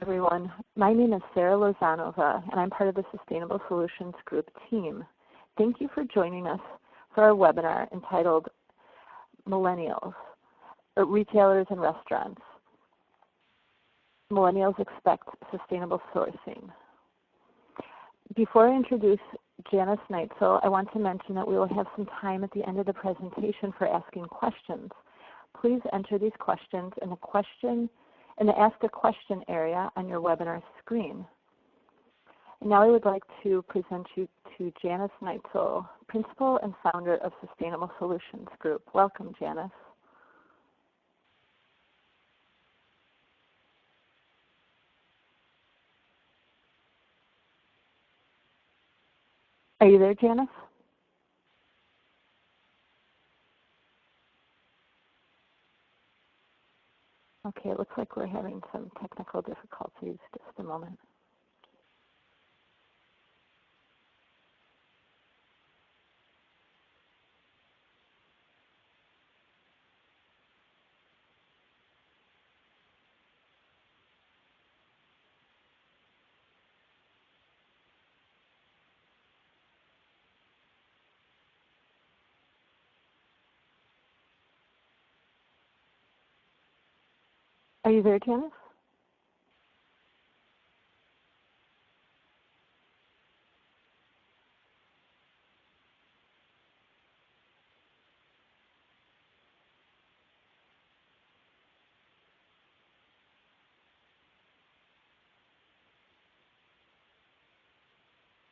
Everyone. My name is Sarah Lozanova, and I'm part of the Sustainable Solutions Group team. Thank you for joining us for our webinar entitled Millennials, Retailers and Restaurants. Millennials expect sustainable sourcing. Before I introduce Janice Neitzel, I want to mention that we will have some time at the end of the presentation for asking questions. Please enter these questions in the Ask a Question area on your webinar screen. And now I would like to present you to Janice Neitzel, Principal and Founder of Sustainable Solutions Group. Welcome, Janice. Are you there, Janice? Okay, it looks like we're having some technical difficulties. Just a moment. Are you there, Janice?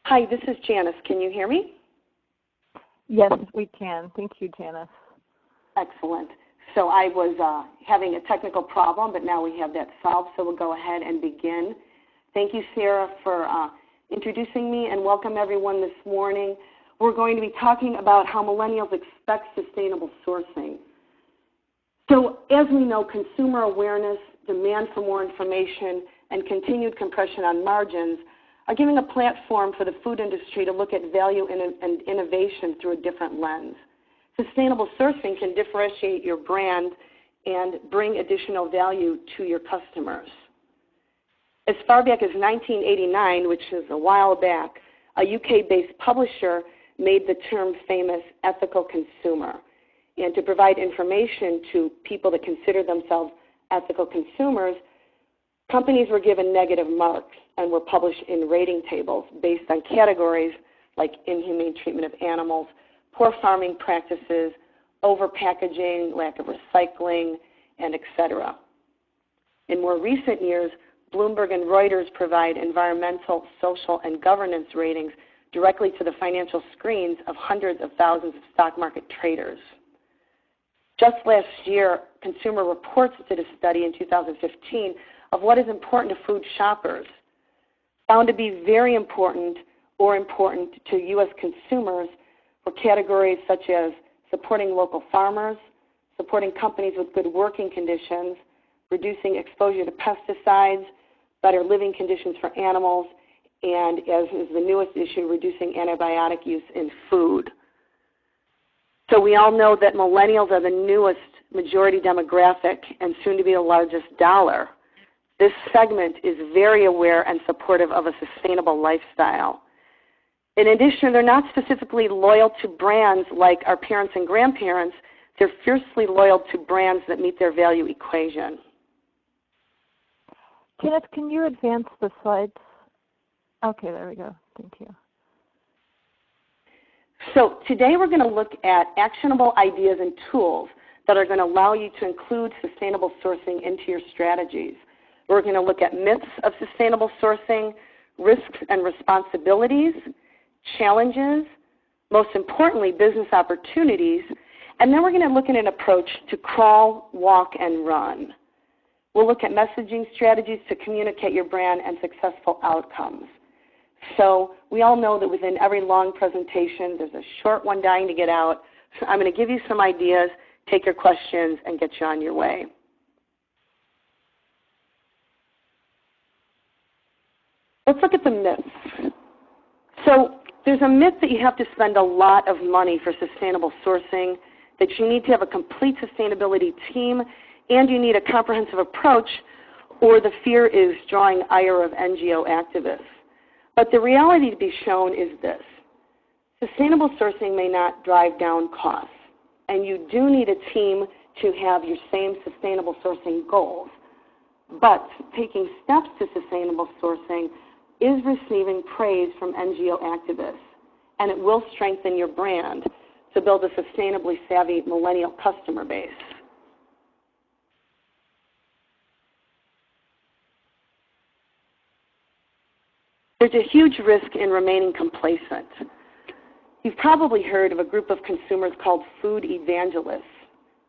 Hi, this is Janice. Can you hear me? Yes, we can. Thank you, Janice. Excellent. So I was having a technical problem, but now we have that solved, so we'll go ahead and begin. Thank you, Sarah, for introducing me, and welcome everyone this morning. We're going to be talking about how millennials expect sustainable sourcing. So as we know, consumer awareness, demand for more information, and continued compression on margins are giving a platform for the food industry to look at value and innovation through a different lens. Sustainable sourcing can differentiate your brand and bring additional value to your customers. As far back as 1989, which is a while back, a UK-based publisher made the term famous ethical consumer. And to provide information to people that consider themselves ethical consumers, companies were given negative marks and were published in rating tables based on categories like inhumane treatment of animals, poor farming practices, over-packaging, lack of recycling, and etc. In more recent years, Bloomberg and Reuters provide environmental, social, and governance ratings directly to the financial screens of hundreds of thousands of stock market traders. Just last year, Consumer Reports did a study in 2015 of what is important to food shoppers, found to be very important or important to U.S. consumers for categories such as supporting local farmers, supporting companies with good working conditions, reducing exposure to pesticides, better living conditions for animals, and, as is the newest issue, reducing antibiotic use in food. So we all know that millennials are the newest majority demographic and soon to be the largest dollar. This segment is very aware and supportive of a sustainable lifestyle. In addition, they're not specifically loyal to brands like our parents and grandparents. They're fiercely loyal to brands that meet their value equation. Kenneth, can you advance the slides? Okay, there we go. Thank you. So today we're going to look at actionable ideas and tools that are going to allow you to include sustainable sourcing into your strategies. We're going to look at myths of sustainable sourcing, risks and responsibilities, challenges, most importantly, business opportunities, and then we're going to look at an approach to crawl, walk, and run. We'll look at messaging strategies to communicate your brand and successful outcomes. So we all know that within every long presentation, there's a short one dying to get out. So I'm going to give you some ideas, take your questions, and get you on your way. Let's look at the myths. So there's a myth that you have to spend a lot of money for sustainable sourcing, that you need to have a complete sustainability team, and you need a comprehensive approach, or the fear is drawing ire of NGO activists. But the reality to be shown is this. Sustainable sourcing may not drive down costs, and you do need a team to have your same sustainable sourcing goals. But taking steps to sustainable sourcing is receiving praise from NGO activists, and it will strengthen your brand to build a sustainably savvy millennial customer base. There's a huge risk in remaining complacent. You've probably heard of a group of consumers called food evangelists.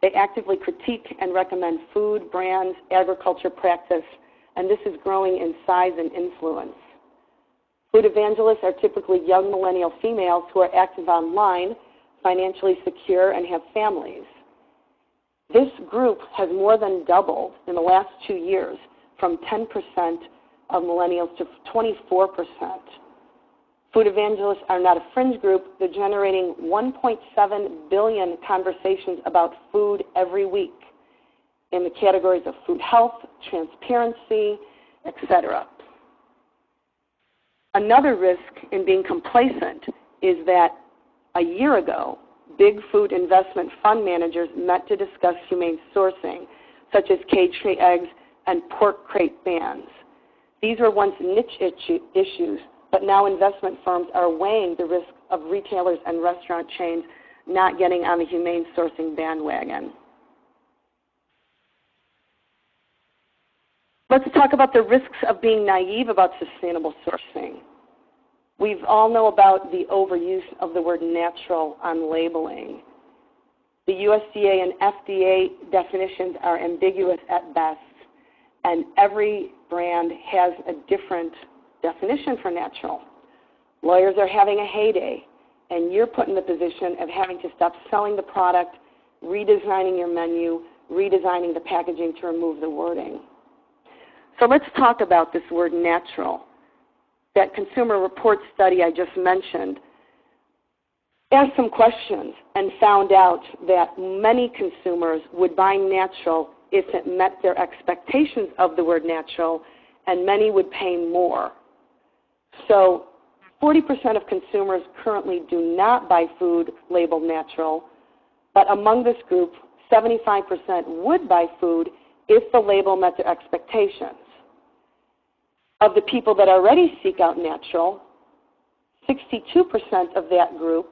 They actively critique and recommend food, brands, agriculture practice, and this is growing in size and influence. Food evangelists are typically young millennial females who are active online, financially secure, and have families. This group has more than doubled in the last 2 years, from 10% of millennials to 24%. Food evangelists are not a fringe group. They're generating 1.7 billion conversations about food every week in the categories of food health, transparency, etc. Another risk in being complacent is that a year ago, big food investment fund managers met to discuss humane sourcing, such as cage-free eggs and pork crate bans. These were once niche issues, but now investment firms are weighing the risk of retailers and restaurant chains not getting on the humane sourcing bandwagon. Let's talk about the risks of being naive about sustainable sourcing. We all know about the overuse of the word natural on labeling. The USDA and FDA definitions are ambiguous at best, and every brand has a different definition for natural. Lawyers are having a heyday, and you're put in the position of having to stop selling the product, redesigning your menu, redesigning the packaging to remove the wording. So let's talk about this word natural. That Consumer Reports study I just mentioned asked some questions and found out that many consumers would buy natural if it met their expectations of the word natural, and many would pay more. So 40% of consumers currently do not buy food labeled natural, but among this group, 75% would buy food if the label met their expectations. Of the people that already seek out natural, 62% of that group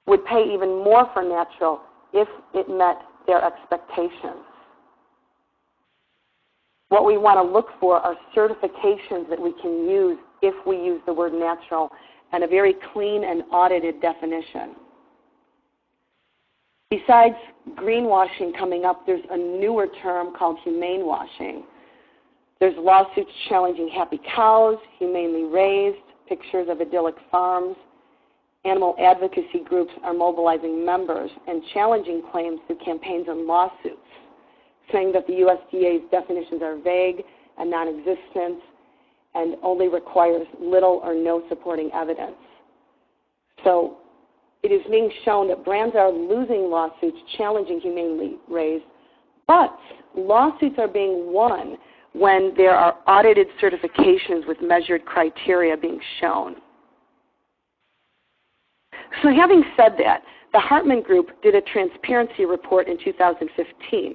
would pay even more for natural if it met their expectations. What we want to look for are certifications that we can use if we use the word natural, and a very clean and audited definition. Besides greenwashing coming up, there's a newer term called humane washing. There's lawsuits challenging happy cows, humanely raised, pictures of idyllic farms. Animal advocacy groups are mobilizing members and challenging claims through campaigns and lawsuits, saying that the USDA's definitions are vague and non-existent and only requires little or no supporting evidence. So it is being shown that brands are losing lawsuits challenging humanely raised, but lawsuits are being won when there are audited certifications with measured criteria being shown. So having said that, the Hartman Group did a transparency report in 2015,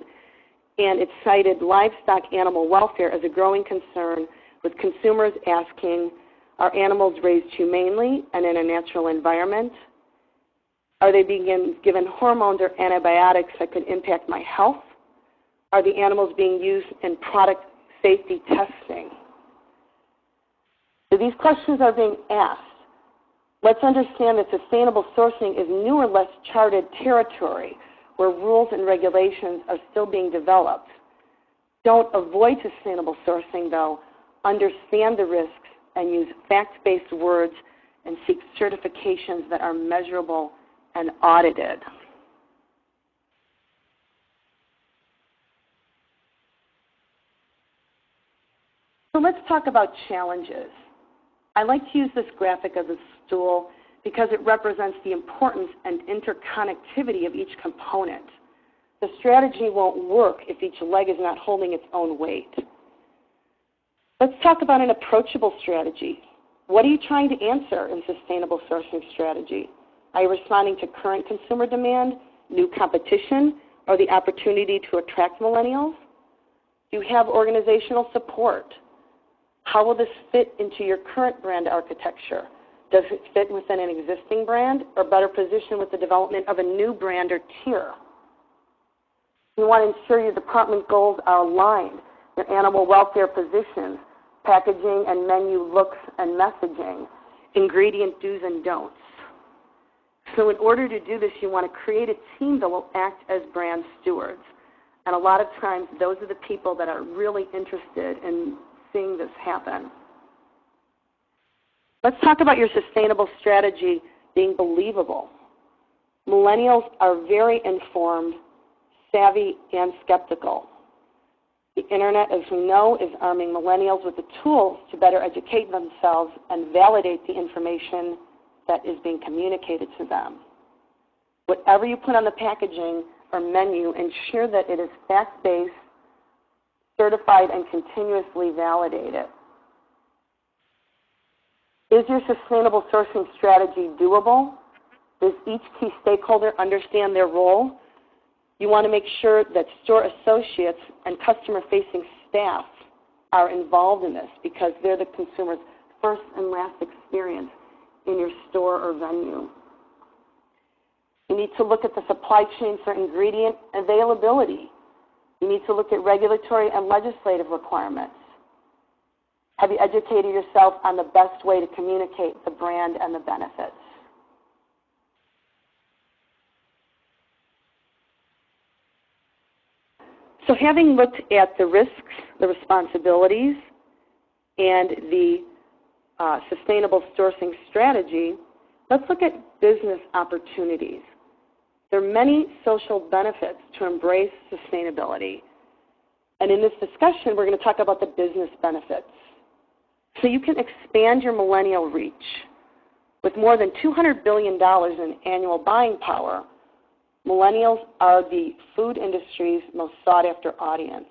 and it cited livestock animal welfare as a growing concern, with consumers asking, are animals raised humanely and in a natural environment? Are they being given hormones or antibiotics that could impact my health? Are the animals being used in product safety testing? So these questions are being asked. Let's understand that sustainable sourcing is new or less charted territory where rules and regulations are still being developed. Don't avoid sustainable sourcing, though. Understand the risks and use fact-based words and seek certifications that are measurable and audited. So let's talk about challenges. I like to use this graphic as a stool because it represents the importance and interconnectivity of each component. The strategy won't work if each leg is not holding its own weight. Let's talk about an approachable strategy. What are you trying to answer in sustainable sourcing strategy? Are you responding to current consumer demand, new competition, or the opportunity to attract millennials? Do you have organizational support? How will this fit into your current brand architecture? Does it fit within an existing brand or better positioned with the development of a new brand or tier? You want to ensure your department goals are aligned, your animal welfare positions, packaging and menu looks and messaging, ingredient do's and don'ts. So in order to do this, you want to create a team that will act as brand stewards. And a lot of times, those are the people that are really interested in seeing this happen. Let's talk about your sustainable strategy being believable. Millennials are very informed, savvy, and skeptical. The internet, as we know, is arming millennials with the tools to better educate themselves and validate the information that is being communicated to them. Whatever you put on the packaging or menu, ensure that it is fact-based, certified, and continuously validated. Is your sustainable sourcing strategy doable? Does each key stakeholder understand their role? You want to make sure that store associates and customer-facing staff are involved in this because they're the consumer's first and last experience in your store or venue. You need to look at the supply chain for ingredient availability. You need to look at regulatory and legislative requirements. Have you educated yourself on the best way to communicate the brand and the benefits? So having looked at the risks, the responsibilities, and the sustainable sourcing strategy, let's look at business opportunities. There are many social benefits to embrace sustainability. And in this discussion, we're going to talk about the business benefits. So you can expand your millennial reach. With more than $200 billion in annual buying power, millennials are the food industry's most sought-after audience.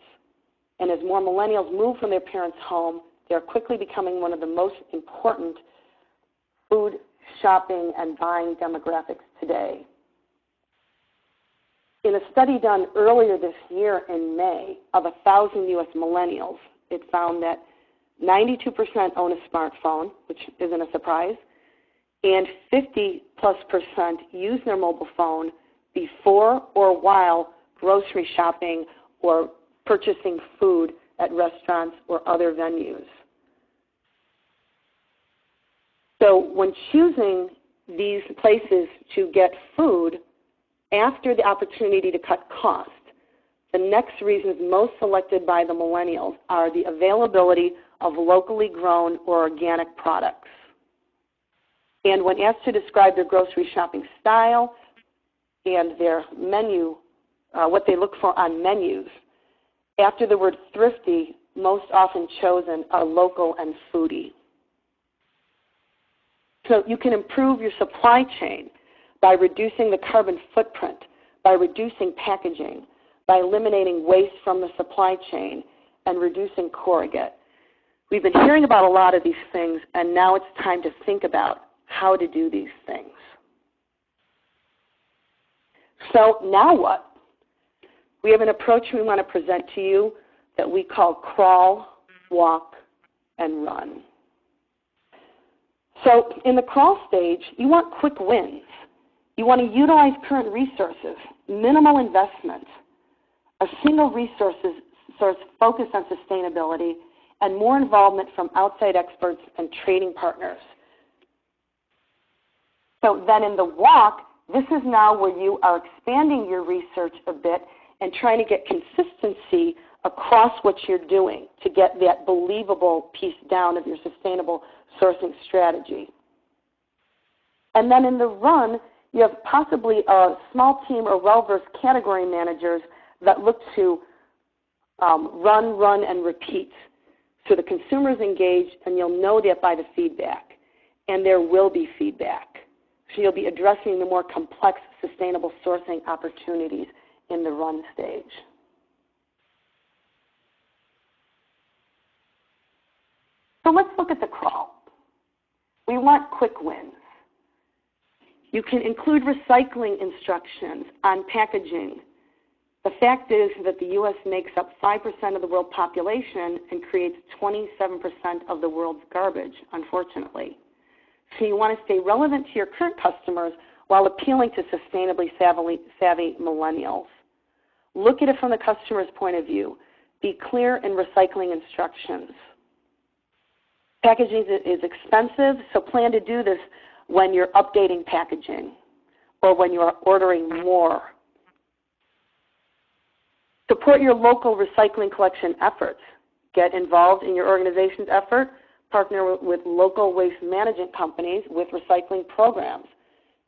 And as more millennials move from their parents' home, they are quickly becoming one of the most important food shopping and buying demographics today. In a study done earlier this year in May of 1,000 U.S. millennials, it found that 92% own a smartphone, which isn't a surprise, and 50+% use their mobile phone before or while grocery shopping or purchasing food at restaurants or other venues. So when choosing these places to get food, after the opportunity to cut cost, the next reasons most selected by the millennials are the availability of locally grown or organic products. And when asked to describe their grocery shopping style and their menu, what they look for on menus, after the word thrifty, most often chosen are local and foodie. So you can improve your supply chain by reducing the carbon footprint, by reducing packaging, by eliminating waste from the supply chain, and reducing corrugate. We've been hearing about a lot of these things, and now it's time to think about how to do these things. So now what? We have an approach we want to present to you that we call crawl, walk, and run. So in the crawl stage, you want quick wins. You want to utilize current resources, minimal investment, a single source focused on sustainability, and more involvement from outside experts and trading partners. So then in the walk, this is now where you are expanding your research a bit and trying to get consistency across what you're doing to get that believable piece down of your sustainable sourcing strategy. And then in the run, you have possibly a small team or well-versed category managers that look to run, and repeat. So the consumer is engaged, and you'll know that by the feedback. And there will be feedback. So you'll be addressing the more complex sustainable sourcing opportunities in the run stage. So let's look at the crawl. We want quick wins. You can include recycling instructions on packaging. The fact is that the U.S. makes up 5% of the world population and creates 27% of the world's garbage, unfortunately. So you want to stay relevant to your current customers while appealing to sustainably savvy millennials. Look at it from the customer's point of view. Be clear in recycling instructions. Packaging is expensive, so plan to do this when you're updating packaging or when you are ordering more. Support your local recycling collection efforts. Get involved in your organization's effort. Partner with local waste management companies with recycling programs.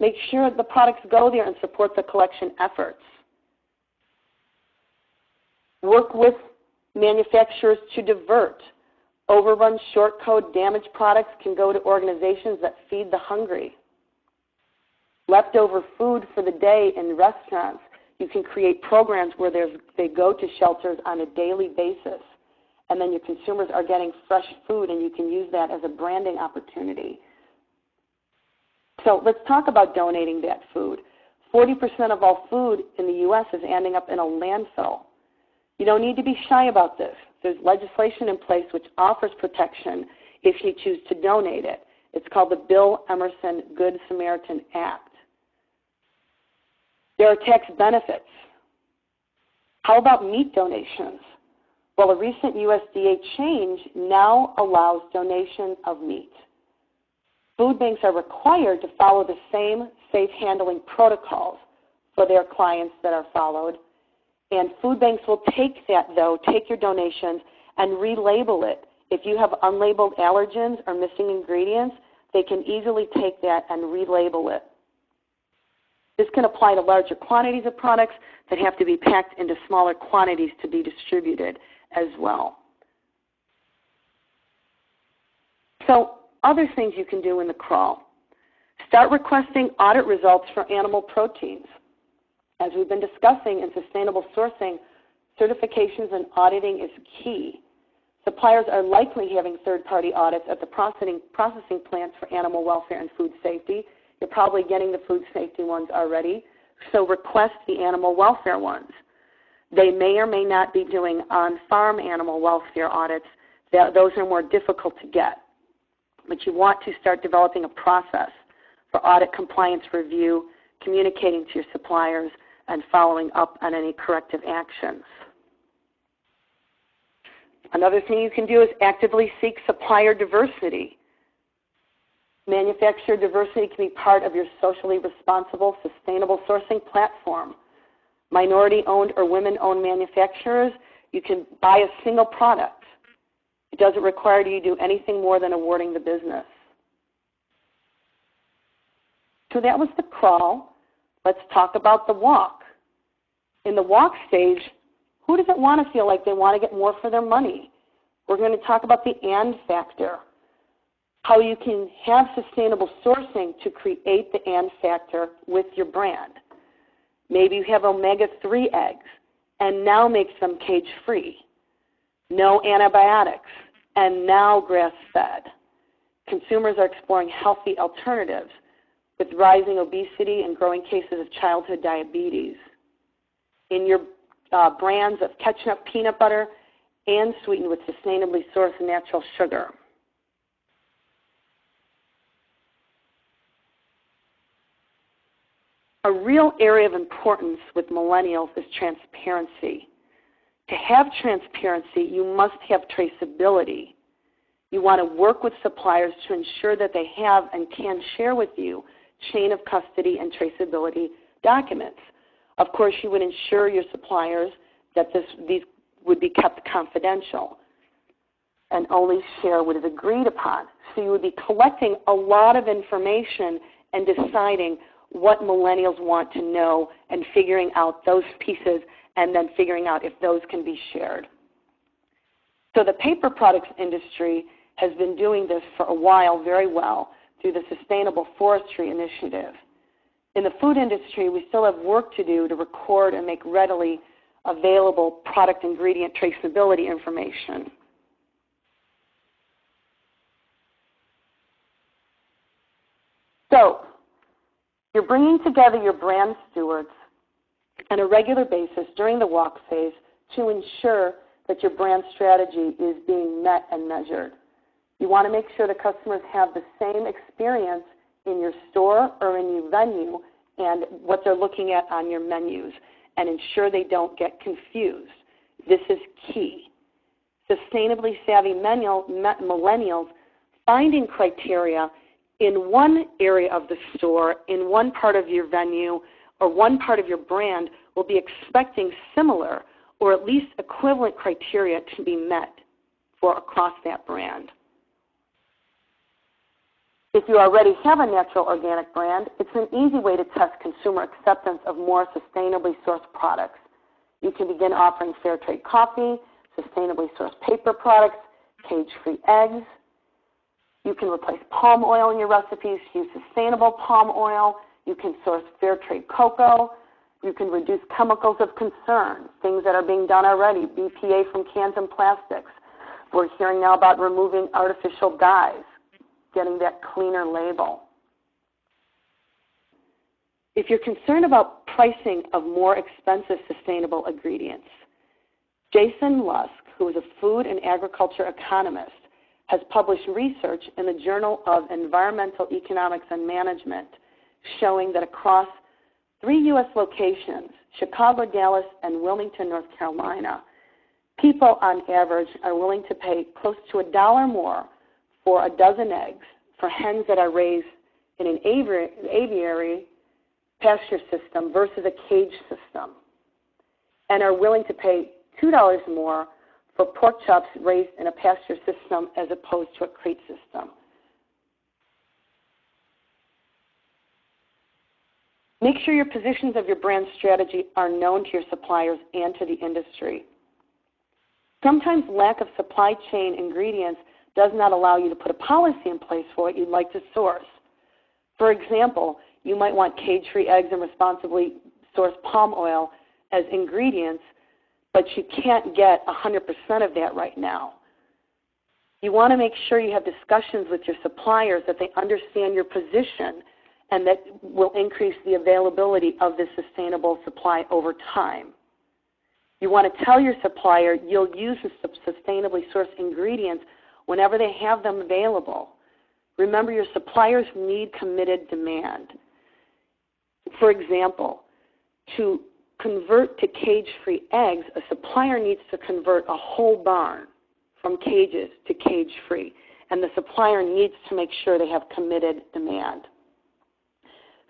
Make sure the products go there and support the collection efforts. Work with manufacturers to divert. Overrun, short code, damaged products can go to organizations that feed the hungry. Leftover food for the day in restaurants. You can create programs where they go to shelters on a daily basis, and then your consumers are getting fresh food, and you can use that as a branding opportunity. So let's talk about donating that food. 40% of all food in the U.S. is ending up in a landfill. You don't need to be shy about this. There's legislation in place which offers protection if you choose to donate it. It's called the Bill Emerson Good Samaritan Act. There are tax benefits. How about meat donations? Well, a recent USDA change now allows donation of meat. Food banks are required to follow the same safe handling protocols for their clients that are followed. And food banks will take that, though, take your donations and relabel it. If you have unlabeled allergens or missing ingredients, they can easily take that and relabel it. This can apply to larger quantities of products that have to be packed into smaller quantities to be distributed as well. So other things you can do in the crawl. Start requesting audit results for animal proteins. As we've been discussing in sustainable sourcing, certifications and auditing is key. Suppliers are likely having third-party audits at the processing plants for animal welfare and food safety. You're probably getting the food safety ones already, so request the animal welfare ones. They may or may not be doing on-farm animal welfare audits. Those are more difficult to get. But you want to start developing a process for audit compliance review, communicating to your suppliers, and following up on any corrective actions. Another thing you can do is actively seek supplier diversity. Manufacturer diversity can be part of your socially responsible, sustainable sourcing platform. Minority-owned or women-owned manufacturers, you can buy a single product. It doesn't require you to do anything more than awarding the business. So that was the crawl. Let's talk about the walk. In the walk stage, who doesn't want to feel like they want to get more for their money? We're going to talk about the and factor, how you can have sustainable sourcing to create the and factor with your brand. Maybe you have omega-3 eggs and now make them cage-free. No antibiotics and now grass-fed. Consumers are exploring healthy alternatives with rising obesity and growing cases of childhood diabetes. In your brands of ketchup, peanut butter, and sweetened with sustainably sourced natural sugar. A real area of importance with millennials is transparency. To have transparency, you must have traceability. You want to work with suppliers to ensure that they have and can share with you chain of custody and traceability documents. Of course, you would ensure your suppliers that these would be kept confidential and only share what is agreed upon. So you would be collecting a lot of information and deciding what millennials want to know and figuring out those pieces and then figuring out if those can be shared. So the paper products industry has been doing this for a while very well through the Sustainable Forestry Initiative. In the food industry, we still have work to do to record and make readily available product ingredient traceability information. So, you're bringing together your brand stewards on a regular basis during the walk phase to ensure that your brand strategy is being met and measured. You want to make sure the customers have the same experience in your store or in your venue and what they're looking at on your menus, and ensure they don't get confused. This is key. Sustainably savvy millennials finding criteria in one area of the store, in one part of your venue, or one part of your brand will be expecting similar or at least equivalent criteria to be met for across that brand. If you already have a natural organic brand, it's an easy way to test consumer acceptance of more sustainably sourced products. You can begin offering fair trade coffee, sustainably sourced paper products, cage-free eggs. You can replace palm oil in your recipes, use sustainable palm oil. You can source fair trade cocoa. You can reduce chemicals of concern, things that are being done already, BPA from cans and plastics. We're hearing now about removing artificial dyes, getting that cleaner label. If you're concerned about pricing of more expensive sustainable ingredients, Jason Lusk, who is a food and agriculture economist, has published research in the Journal of Environmental Economics and Management showing that across 3 U.S. locations, Chicago, Dallas, and Wilmington, North Carolina, people on average are willing to pay close to $1 more for a dozen eggs for hens that are raised in an aviary pasture system versus a cage system, and are willing to pay $2 more for pork chops raised in a pasture system as opposed to a crate system. Make sure your positions of your brand strategy are known to your suppliers and to the industry. Sometimes lack of supply chain ingredients does not allow you to put a policy in place for what you'd like to source. For example, you might want cage-free eggs and responsibly sourced palm oil as ingredients, but you can't get 100% of that right now. You want to make sure you have discussions with your suppliers that they understand your position and that will increase the availability of this sustainable supply over time. You want to tell your supplier you'll use the sustainably sourced ingredients whenever they have them available. Remember, your suppliers need committed demand. For example, to convert to cage-free eggs, a supplier needs to convert a whole barn from cages to cage-free, and the supplier needs to make sure they have committed demand.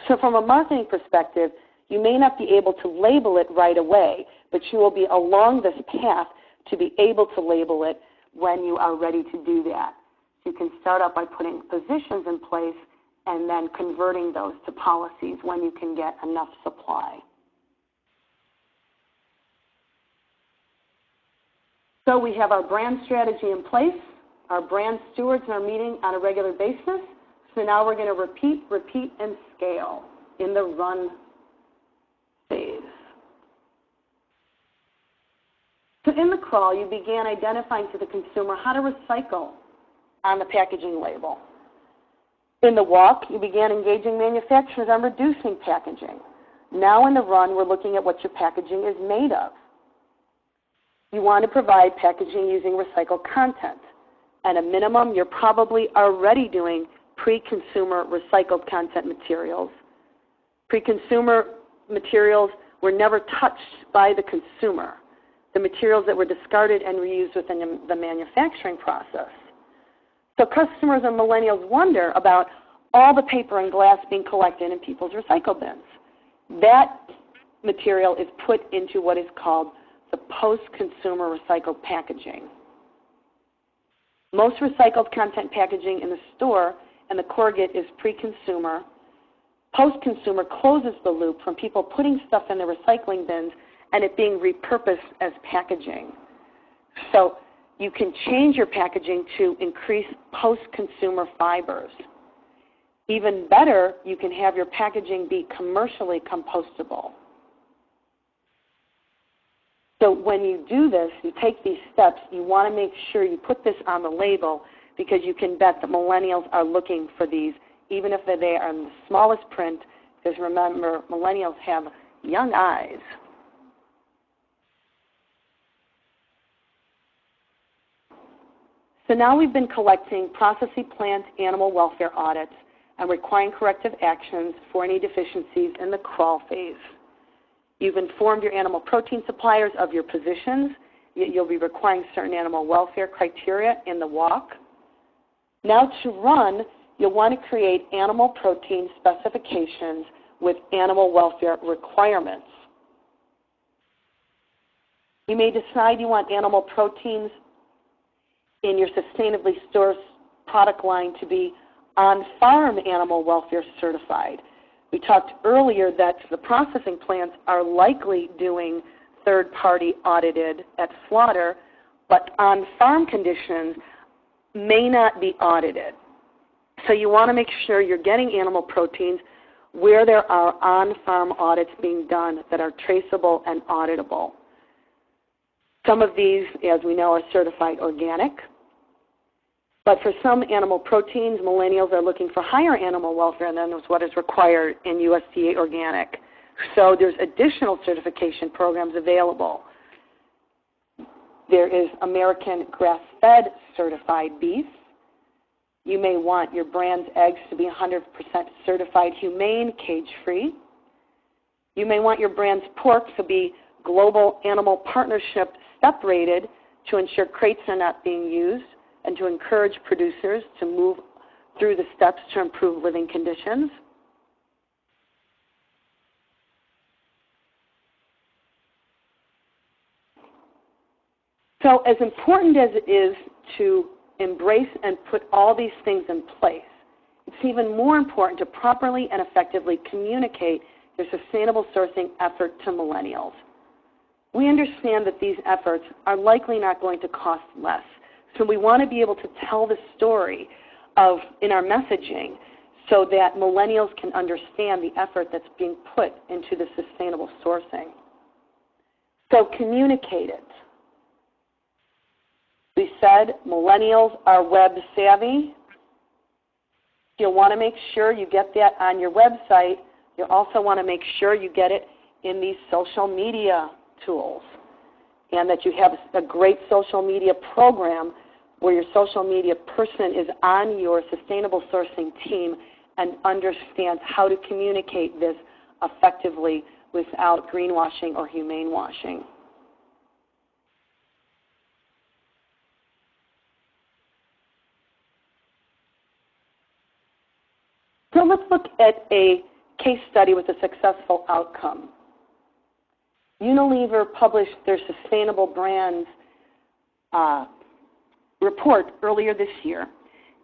So from a marketing perspective, you may not be able to label it right away, but you will be along this path to be able to label it when you are ready to do that. So you can start out by putting positions in place and then converting those to policies when you can get enough supply. So we have our brand strategy in place. Our brand stewards are meeting on a regular basis. So now we're going to repeat, and scale in the run phase. So in the crawl, you began identifying to the consumer how to recycle on the packaging label. In the walk, you began engaging manufacturers on reducing packaging. Now in the run, we're looking at what your packaging is made of. You want to provide packaging using recycled content. At a minimum, you're probably already doing pre-consumer recycled content materials. Pre-consumer materials were never touched by the consumer. The materials that were discarded and reused within the manufacturing process. So customers and millennials wonder about all the paper and glass being collected in people's recycle bins. That material is put into what is called the post-consumer recycled packaging. Most recycled content packaging in the store and the corrugate is pre-consumer. Post-consumer closes the loop from people putting stuff in the recycling bins and it being repurposed as packaging. So you can change your packaging to increase post-consumer fibers. Even better, you can have your packaging be commercially compostable. So when you do this, you take these steps, you want to make sure you put this on the label because you can bet that millennials are looking for these, even if they are in the smallest print, because remember, millennials have young eyes. So now we've been collecting processing plant animal welfare audits and requiring corrective actions for any deficiencies in the crawl phase. You've informed your animal protein suppliers of your positions. You'll be requiring certain animal welfare criteria in the walk. Now to run, you'll want to create animal protein specifications with animal welfare requirements. You may decide you want animal proteins in your sustainably sourced product line to be on-farm animal welfare certified. We talked earlier that the processing plants are likely doing third-party audited at slaughter, but on-farm conditions may not be audited. So you want to make sure you're getting animal proteins where there are on-farm audits being done that are traceable and auditable. Some of these, as we know, are certified organic. But for some animal proteins, millennials are looking for higher animal welfare than what is required in USDA organic. So there's additional certification programs available. There is American grass-fed certified beef. You may want your brand's eggs to be 100% certified humane, cage-free. You may want your brand's pork to be Global Animal Partnership step-rated to ensure crates are not being used, and to encourage producers to move through the steps to improve living conditions. So as important as it is to embrace and put all these things in place, it's even more important to properly and effectively communicate your sustainable sourcing effort to millennials. We understand that these efforts are likely not going to cost less. So we want to be able to tell the story in our messaging so that millennials can understand the effort that's being put into the sustainable sourcing. So communicate it. We said millennials are web savvy. You'll want to make sure you get that on your website. You'll also want to make sure you get it in these social media tools, and that you have a great social media program where your social media person is on your sustainable sourcing team and understands how to communicate this effectively without greenwashing or humane washing. So let's look at a case study with a successful outcome. Unilever published their Sustainable Brands report earlier this year,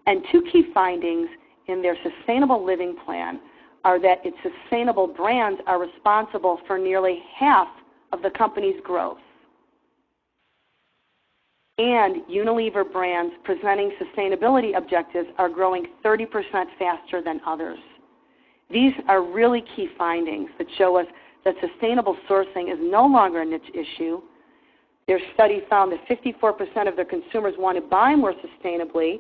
and two key findings in their Sustainable Living Plan are that its sustainable brands are responsible for nearly half of the company's growth. And Unilever brands presenting sustainability objectives are growing 30% faster than others. These are really key findings that show us that sustainable sourcing is no longer a niche issue. Their study found that 54% of their consumers want to buy more sustainably,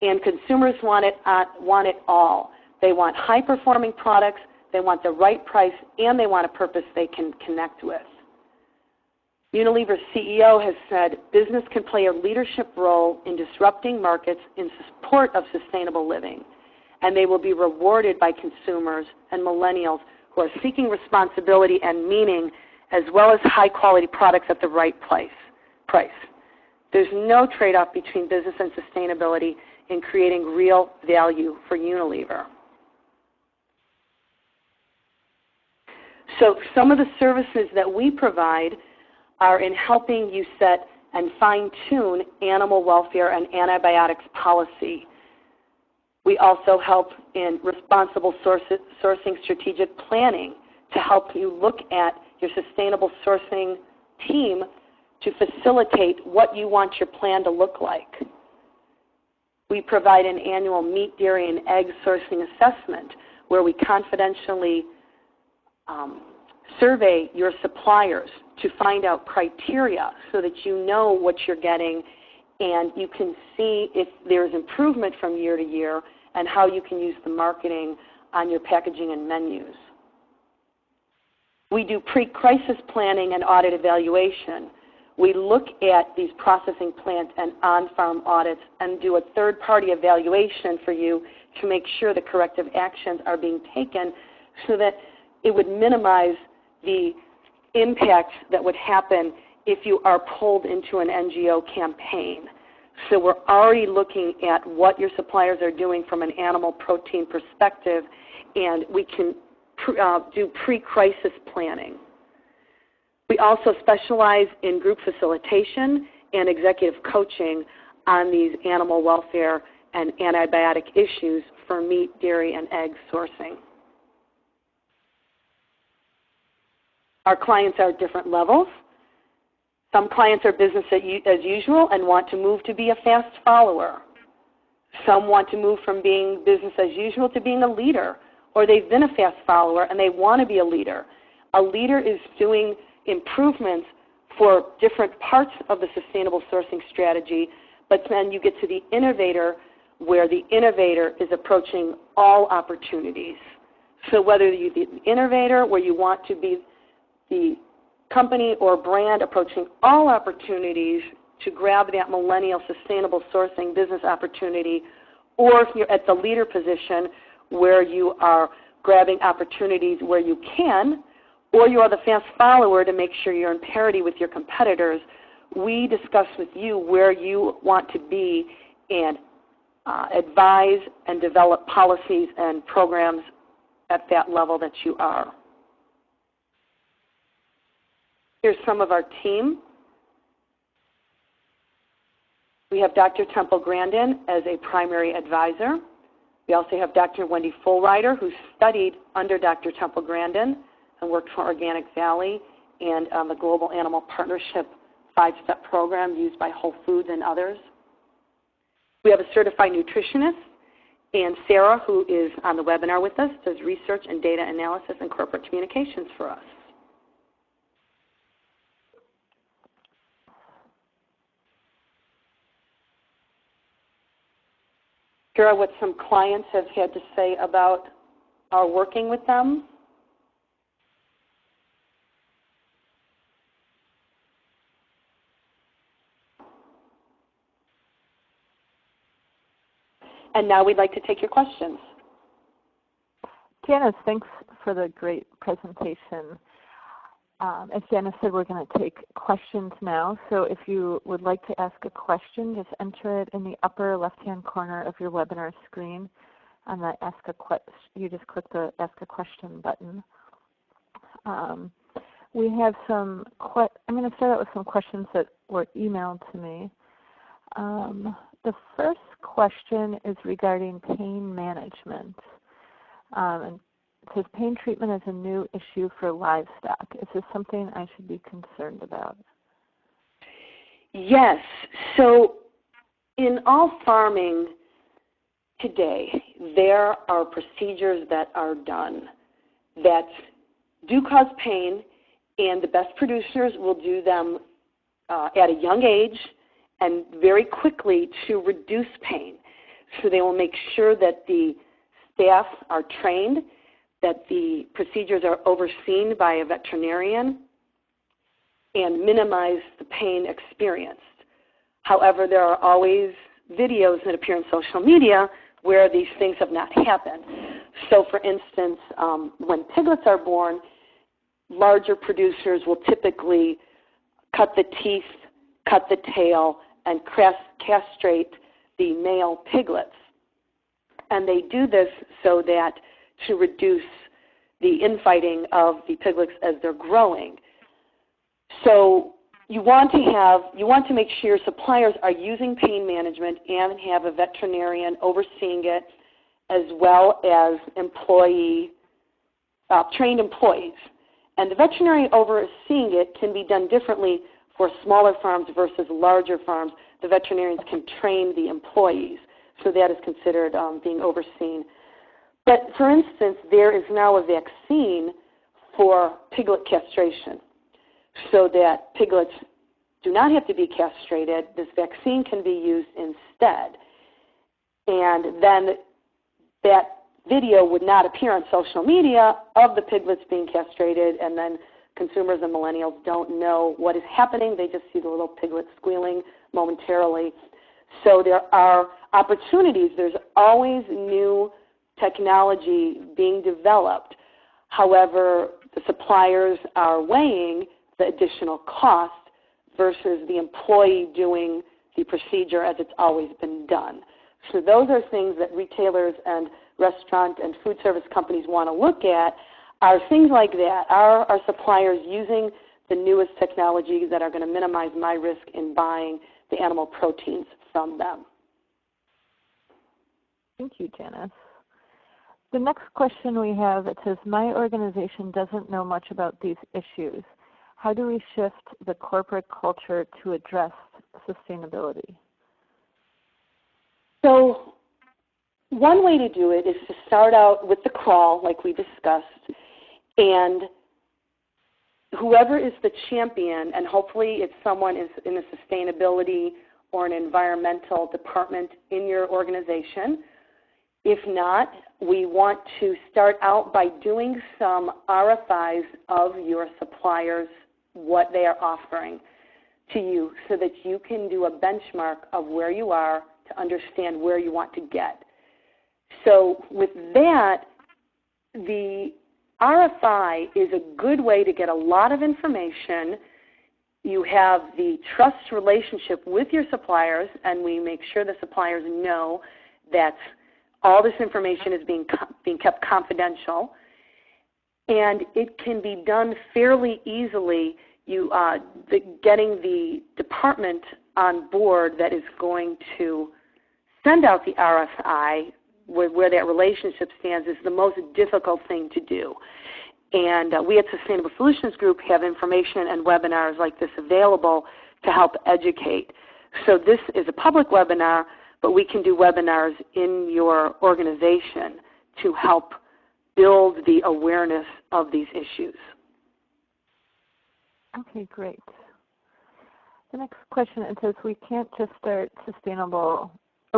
and consumers want it all. They want high-performing products, they want the right price, and they want a purpose they can connect with. Unilever's CEO has said business can play a leadership role in disrupting markets in support of sustainable living, and they will be rewarded by consumers and millennials who are seeking responsibility and meaning, as well as high-quality products at the right price. There's no trade-off between business and sustainability in creating real value for Unilever. So some of the services that we provide are in helping you set and fine-tune animal welfare and antibiotics policy. We also help in responsible sourcing strategic planning to help you look at your sustainable sourcing team to facilitate what you want your plan to look like. We provide an annual meat, dairy, and egg sourcing assessment where we confidentially survey your suppliers to find out criteria so that you know what you're getting and you can see if there's improvement from year to year and how you can use the marketing on your packaging and menus. We do pre-crisis planning and audit evaluation. We look at these processing plant and on-farm audits and do a third-party evaluation for you to make sure the corrective actions are being taken so that it would minimize the impact that would happen if you are pulled into an NGO campaign. So we're already looking at what your suppliers are doing from an animal protein perspective, and we can do pre-crisis planning. We also specialize in group facilitation and executive coaching on these animal welfare and antibiotic issues for meat, dairy, and egg sourcing. Our clients are at different levels. Some clients are business as usual and want to move to be a fast follower. Some want to move from being business as usual to being a leader, or they've been a fast follower and they want to be a leader. A leader is doing improvements for different parts of the sustainable sourcing strategy, but then you get to the innovator where the innovator is approaching all opportunities. So whether you're the innovator where you want to be the company or brand approaching all opportunities to grab that millennial sustainable sourcing business opportunity, or if you're at the leader position where you are grabbing opportunities where you can, or you are the fast follower to make sure you're in parity with your competitors, we discuss with you where you want to be and advise and develop policies and programs at that level that you are. Here's some of our team. We have Dr. Temple Grandin as a primary advisor. We also have Dr. Wendy Fullrider, who studied under Dr. Temple Grandin and worked for Organic Valley and the Global Animal Partnership 5-step program used by Whole Foods and others. We have a certified nutritionist, and Sarah, who is on the webinar with us, does research and data analysis and corporate communications for us. Here are what some clients have had to say about our working with them. And now we'd like to take your questions. Janice, thanks for the great presentation. As Janice said, we're going to take questions now. So if you would like to ask a question, just enter it in the upper left-hand corner of your webinar screen. On the you just click the Ask a Question button. We have some. I'm going to start out with some questions that were emailed to me. The first question is regarding pain management. And it says pain treatment is a new issue for livestock. Is this something I should be concerned about? Yes. So in all farming today, there are procedures that are done that do cause pain, and the best producers will do them at a young age and very quickly to reduce pain. So they will make sure that the staff are trained, that the procedures are overseen by a veterinarian, and minimize the pain experienced. However, there are always videos that appear on social media where these things have not happened. So for instance, when piglets are born, larger producers will typically cut the teeth, cut the tail, and castrate the male piglets. And they do this so that to reduce the infighting of the piglets as they're growing. So you want to make sure your suppliers are using pain management and have a veterinarian overseeing it, as well as trained employees. And the veterinarian overseeing it can be done differently for smaller farms versus larger farms. The veterinarians can train the employees. So that is considered being overseen. But for instance, there is now a vaccine for piglet castration so that piglets do not have to be castrated. This vaccine can be used instead. And then that video would not appear on social media of the piglets being castrated, and then consumers and millennials don't know what is happening. They just see the little piglet squealing momentarily. So there are opportunities. There's always new technology being developed. However, the suppliers are weighing the additional cost versus the employee doing the procedure as it's always been done. So those are things that retailers and restaurant and food service companies want to look at, are things like that. Are our suppliers using the newest technologies that are going to minimize my risk in buying the animal proteins from them? Thank you, Janice. The next question we have, it says, my organization doesn't know much about these issues. How do we shift the corporate culture to address sustainability? So one way to do it is to start out with the crawl, like we discussed, and whoever is the champion, and hopefully it's someone in a sustainability or an environmental department in your organization. If not, we want to start out by doing some RFIs of your suppliers, what they are offering to you, so that you can do a benchmark of where you are to understand where you want to get. So with that, the RFI is a good way to get a lot of information. You have the trust relationship with your suppliers, and we make sure the suppliers know that all this information is being kept confidential. And it can be done fairly easily, getting the department on board that is going to send out the RFI, where that relationship stands, is the most difficult thing to do. And we at Sustainable Solutions Group have information and webinars like this available to help educate. So this is a public webinar, but we can do webinars in your organization to help build the awareness of these issues. Okay, great. The next question, it says we can't just start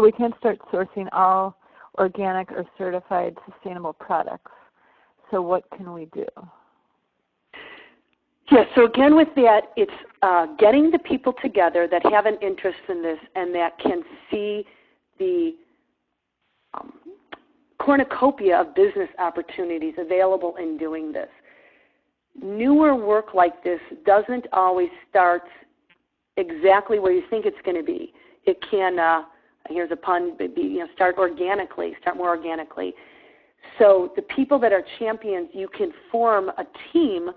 we can't start sourcing all organic or certified sustainable products. So what can we do? Yes, so again with that, it's getting the people together that have an interest in this and that can see the cornucopia of business opportunities available in doing this. Newer work like this doesn't always start exactly where you think it's going to be. It can, here's a pun, start organically, start more organically. So the people that are champions, you can form a team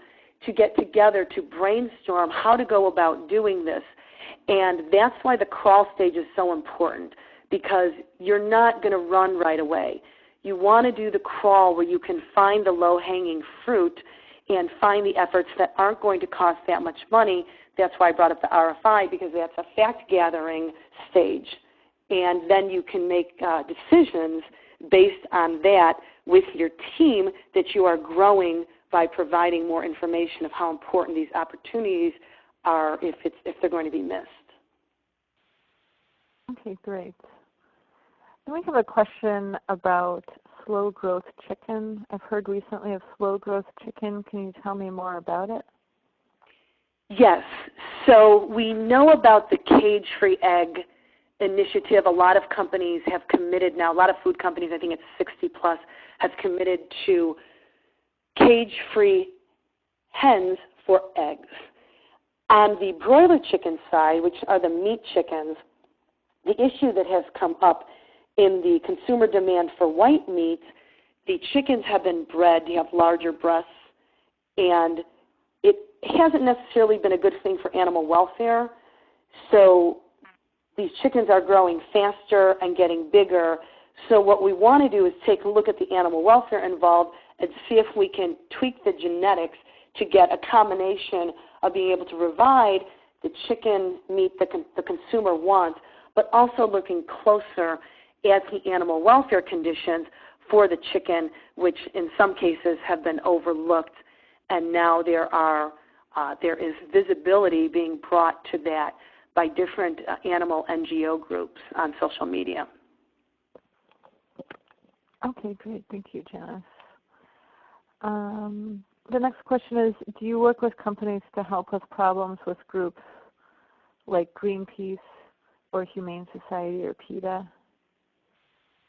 to get together to brainstorm how to go about doing this. And that's why the crawl stage is so important, because you're not going to run right away. You want to do the crawl where you can find the low-hanging fruit and find the efforts that aren't going to cost that much money. That's why I brought up the RFI, because that's a fact-gathering stage. And then you can make decisions based on that with your team that you are growing by providing more information of how important these opportunities are if they're going to be missed. Okay, great. Then we have a question about slow growth chicken. I've heard recently of slow growth chicken. Can you tell me more about it? Yes. So we know about the cage-free egg initiative. A lot of companies have committed now, a lot of food companies, I think it's 60 plus, have committed to cage-free hens for eggs. On the broiler chicken side, which are the meat chickens, the issue that has come up in the consumer demand for white meat, the chickens have been bred to have larger breasts, and it hasn't necessarily been a good thing for animal welfare. So these chickens are growing faster and getting bigger. So what we want to do is take a look at the animal welfare involved and see if we can tweak the genetics to get a combination of being able to provide the chicken meat that the consumer wants, but also looking closer anti-animal welfare conditions for the chicken, which in some cases have been overlooked, and now there is visibility being brought to that by different animal NGO groups on social media. Okay, great. Thank you, Janice. The next question is, do you work with companies to help with problems with groups like Greenpeace or Humane Society or PETA?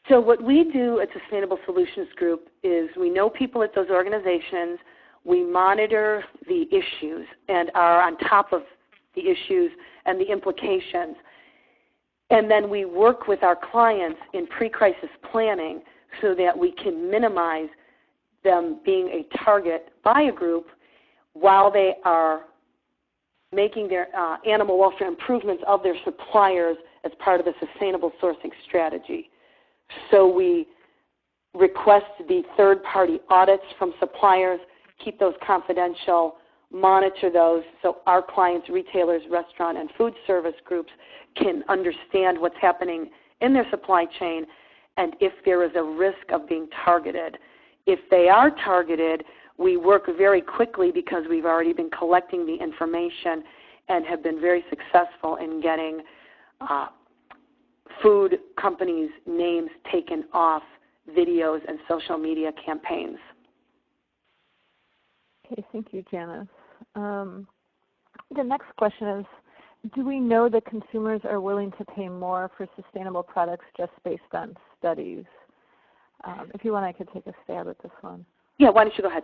So what we do at Sustainable Solutions Group is we know people at those organizations, we monitor the issues and are on top of the issues and the implications, and then we work with our clients in pre-crisis planning so that we can minimize them being a target by a group while they are making their animal welfare improvements of their suppliers as part of a sustainable sourcing strategy. So we request the third-party audits from suppliers, keep those confidential, monitor those so our clients, retailers, restaurant, and food service groups can understand what's happening in their supply chain and if there is a risk of being targeted. If they are targeted, we work very quickly because we've already been collecting the information and have been very successful in getting food companies' names taken off videos and social media campaigns. Okay, thank you, Janice. The next question is, do we know that consumers are willing to pay more for sustainable products just based on studies? If you want, I could take a stab at this one. Yeah, why don't you go ahead?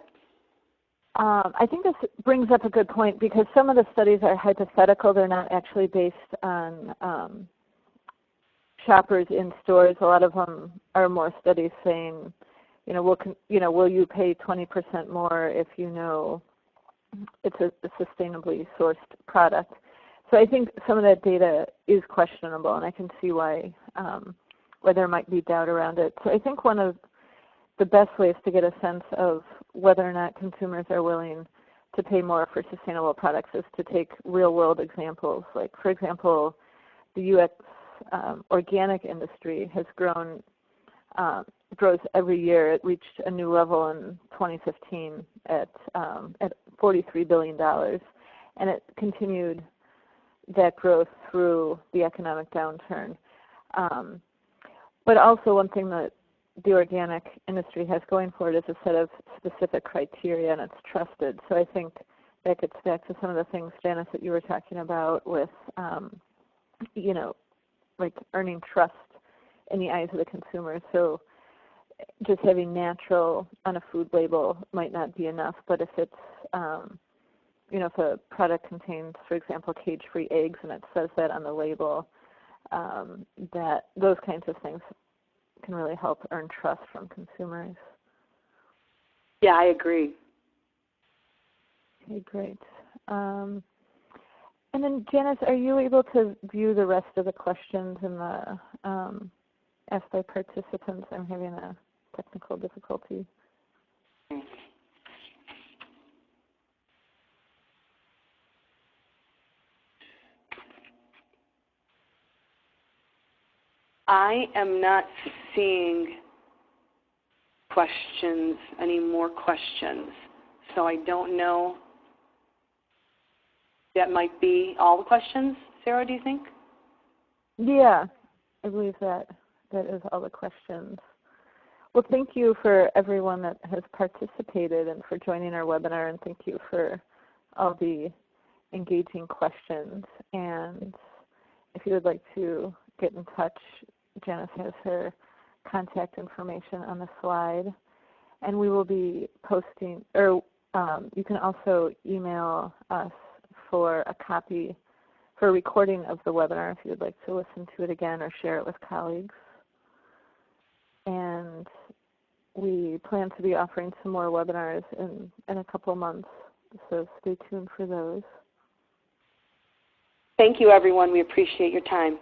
I think this brings up a good point because some of the studies are hypothetical. They're not actually based on shoppers in stores. A lot of them are more studies saying, will you pay 20% more if you know it's a sustainably sourced product? So I think some of that data is questionable, and I can see why there might be doubt around it. So I think one of the best ways to get a sense of whether or not consumers are willing to pay more for sustainable products is to take real-world examples. Like, for example, the U.S. Organic industry has grows every year. It reached a new level in 2015 at $43 billion, and it continued that growth through the economic downturn. But also one thing that the organic industry has going for it is a set of specific criteria, and it's trusted. So I think that gets back to some of the things, Janice, that you were talking about with, like earning trust in the eyes of the consumer. So just having natural on a food label might not be enough, but if it's, if a product contains, for example, cage-free eggs and it says that on the label, that those kinds of things can really help earn trust from consumers. Yeah, I agree. Okay, great. And then, Janice, are you able to view the rest of the questions in the asked by participants? I'm having a technical difficulty. I am not seeing questions, any more questions, so I don't know. That might be all the questions, Sarah, do you think? Yeah, I believe that is all the questions. Well, thank you for everyone that has participated and for joining our webinar, and thank you for all the engaging questions. And if you would like to get in touch, Janice has her contact information on the slide. And we will be posting, or you can also email us for a copy, for a recording of the webinar if you would like to listen to it again or share it with colleagues. And we plan to be offering some more webinars in a couple of months, so stay tuned for those. Thank you, everyone. We appreciate your time.